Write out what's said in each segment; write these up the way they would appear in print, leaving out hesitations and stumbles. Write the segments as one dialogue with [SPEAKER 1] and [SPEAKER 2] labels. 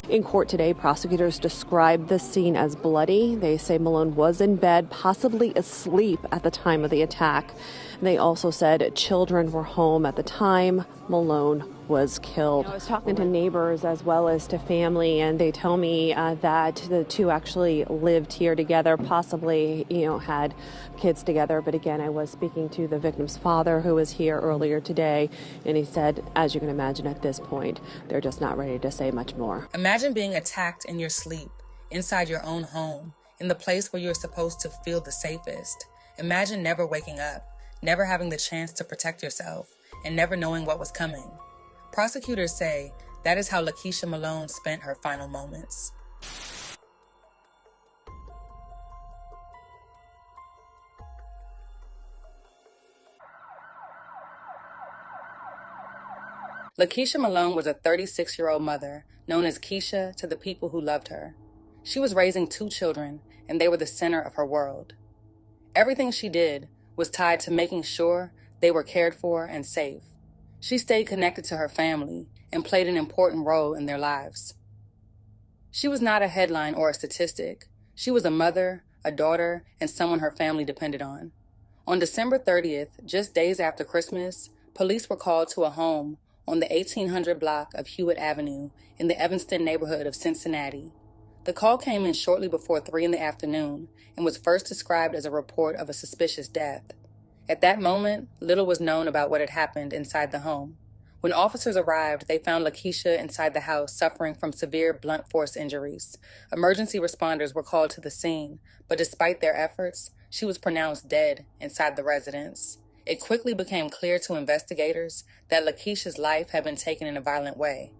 [SPEAKER 1] In court today, prosecutors described the scene as bloody. They say Malone was in bed, possibly asleep at the time of the attack. They also said children were home at the time Malone was killed. I was talking to neighbors as well as to family, and they tell me that the two actually lived here together, possibly, had kids together. But again, I was speaking to the victim's father, who was here earlier today, and he said, as you can imagine at this point, they're just not ready to say much more.
[SPEAKER 2] Imagine being attacked in your sleep, inside your own home, in the place where you're supposed to feel the safest. Imagine never waking up, never having the chance to protect yourself, and never knowing what was coming. Prosecutors say that is how Lakesha Malone spent her final moments. Lakesha Malone was a 36-year-old mother, known as Keisha to the people who loved her. She was raising 2 children, and they were the center of her world. Everything she did was tied to making sure they were cared for and safe. She stayed connected to her family and played an important role in their lives. She was not a headline or a statistic. She was a mother, a daughter, and someone her family depended on. On December 30th, just days after Christmas, police were called to a home on the 1800 block of Hewitt Avenue in the Evanston neighborhood of Cincinnati. The call came in shortly before 3 in the afternoon and was first described as a report of a suspicious death. At that moment, little was known about what had happened inside the home. When officers arrived, they found Lakesha inside the house suffering from severe blunt force injuries. Emergency responders were called to the scene, but despite their efforts, she was pronounced dead inside the residence. It quickly became clear to investigators that Lakesha's life had been taken in a violent way.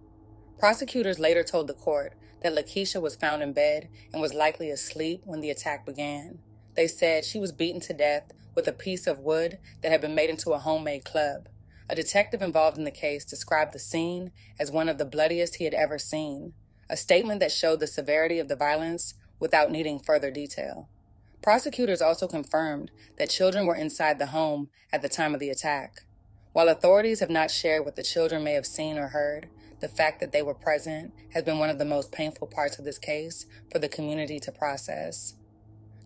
[SPEAKER 2] Prosecutors later told the court that Lakesha was found in bed and was likely asleep when the attack began. They said she was beaten to death with a piece of wood that had been made into a homemade club. A detective involved in the case described the scene as one of the bloodiest he had ever seen, a statement that showed the severity of the violence without needing further detail. Prosecutors also confirmed that children were inside the home at the time of the attack. While authorities have not shared what the children may have seen or heard, the fact that they were present has been one of the most painful parts of this case for the community to process.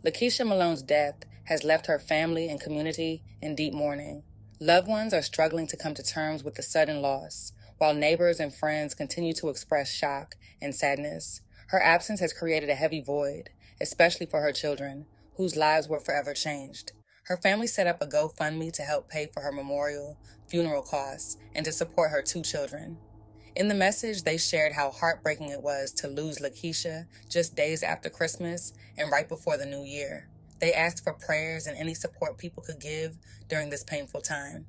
[SPEAKER 2] Lakesha Malone's death has left her family and community in deep mourning. Loved ones are struggling to come to terms with the sudden loss, while neighbors and friends continue to express shock and sadness. Her absence has created a heavy void, especially for her children, whose lives were forever changed. Her family set up a GoFundMe to help pay for her memorial, funeral costs, and to support her 2 children. In the message, they shared how heartbreaking it was to lose Lakesha just days after Christmas and right before the new year. They asked for prayers and any support people could give during this painful time.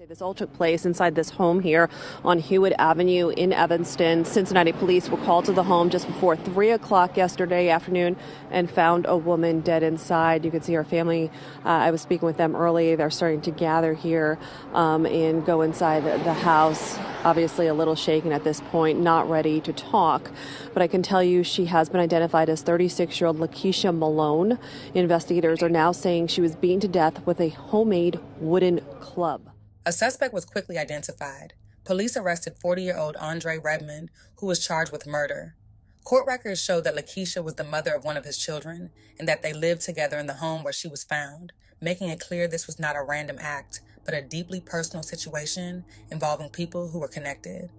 [SPEAKER 1] This all took place inside this home here on Hewitt Avenue in Evanston. Cincinnati police were called to the home just before 3 o'clock yesterday afternoon and found a woman dead inside. You can see her family. I was speaking with them early. They're starting to gather here and go inside the house. Obviously a little shaken at this point, not ready to talk. But I can tell you she has been identified as 36-year-old Lakesha Malone. Investigators are now saying she was beaten to death with a homemade wooden club.
[SPEAKER 2] A suspect was quickly identified. Police arrested 40-year-old Andre Redmond, who was charged with murder. Court records show that Lakesha was the mother of one of his children and that they lived together in the home where she was found, making it clear this was not a random act, but a deeply personal situation involving people who were connected.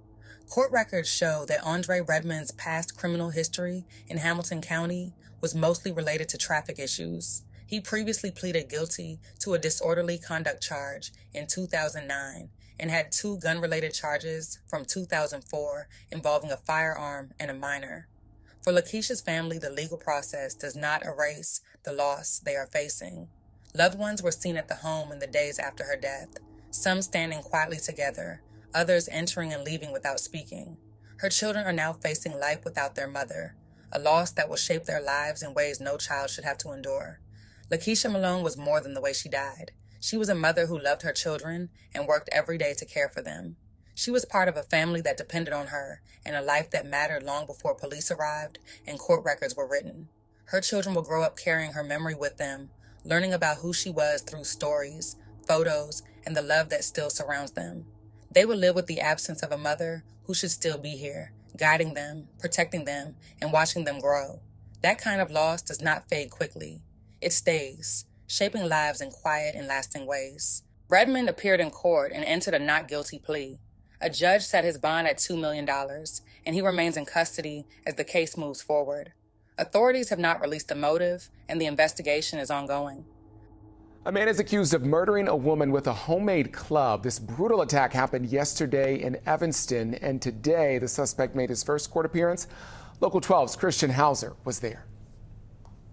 [SPEAKER 2] Court records show that Andre Redmond's past criminal history in Hamilton County was mostly related to traffic issues. He previously pleaded guilty to a disorderly conduct charge in 2009 and had 2 gun-related charges from 2004 involving a firearm and a minor. For Lakesha's family, the legal process does not erase the loss they are facing. Loved ones were seen at the home in the days after her death, some standing quietly together, others entering and leaving without speaking. Her children are now facing life without their mother, a loss that will shape their lives in ways no child should have to endure. Lakesha Malone was more than the way she died. She was a mother who loved her children and worked every day to care for them. She was part of a family that depended on her and a life that mattered long before police arrived and court records were written. Her children will grow up carrying her memory with them, learning about who she was through stories, photos, and the love that still surrounds them. They would live with the absence of a mother who should still be here, guiding them, protecting them, and watching them grow. That kind of loss does not fade quickly. It stays, shaping lives in quiet and lasting ways. Redmond appeared in court and entered a not guilty plea. A judge set his bond at $2 million, and he remains in custody as the case moves forward. Authorities have not released a motive, and the investigation is ongoing.
[SPEAKER 3] A man is accused of murdering a woman with a homemade club. This brutal attack happened yesterday in Evanston, and today the suspect made his first court appearance. Local 12's Christian Hauser was there.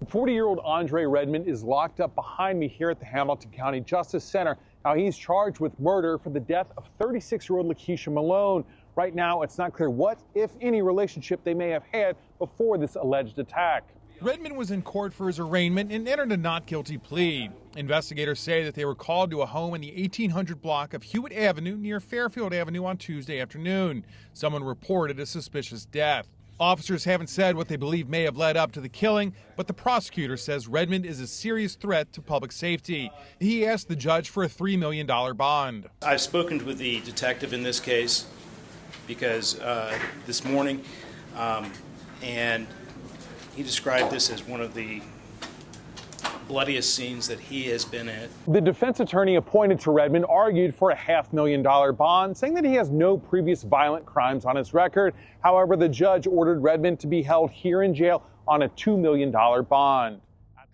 [SPEAKER 4] 40-year-old Andre Redmond is locked up behind me here at the Hamilton County Justice Center. Now, he's charged with murder for the death of 36-year-old Lakesha Malone. Right now, it's not clear what, if any, relationship they may have had before this alleged attack.
[SPEAKER 5] Redmond was in court for his arraignment and entered a not guilty plea. Investigators say that they were called to a home in the 1800 block of Hewitt Avenue near Fairfield Avenue on Tuesday afternoon. Someone reported a suspicious death. Officers haven't said what they believe may have led up to the killing, but the prosecutor says Redmond is a serious threat to public safety. He asked the judge for a $3 million bond.
[SPEAKER 6] I've spoken with the detective in this case because this morning, and he described this as one of the bloodiest scenes that he has been in.
[SPEAKER 4] The defense attorney appointed to Redmond argued for a $500,000 bond, saying that he has no previous violent crimes on his record. However, the judge ordered Redmond to be held here in jail on a $2 million bond.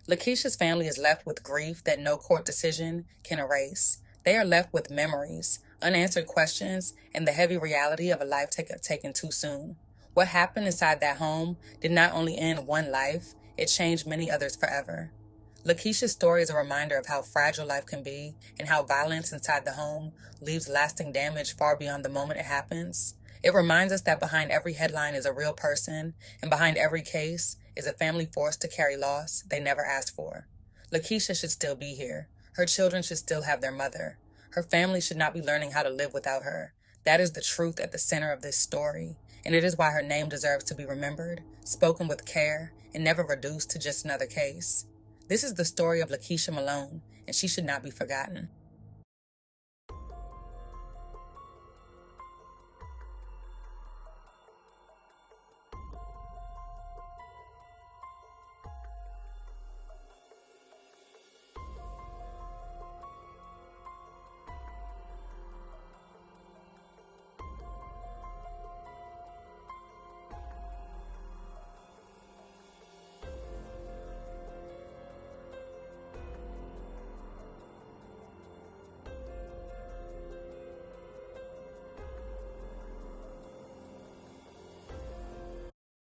[SPEAKER 2] Lakeisha's family is left with grief that no court decision can erase. They are left with memories, unanswered questions, and the heavy reality of a life taken too soon. What happened inside that home did not only end one life, it changed many others forever. Lakeisha's story is a reminder of how fragile life can be and how violence inside the home leaves lasting damage far beyond the moment it happens. It reminds us that behind every headline is a real person, and behind every case is a family forced to carry loss they never asked for. Lakesha should still be here. Her children should still have their mother. Her family should not be learning how to live without her. That is the truth at the center of this story, and it is why her name deserves to be remembered, spoken with care, and never reduced to just another case. This is the story of Lakesha Malone, and she should not be forgotten.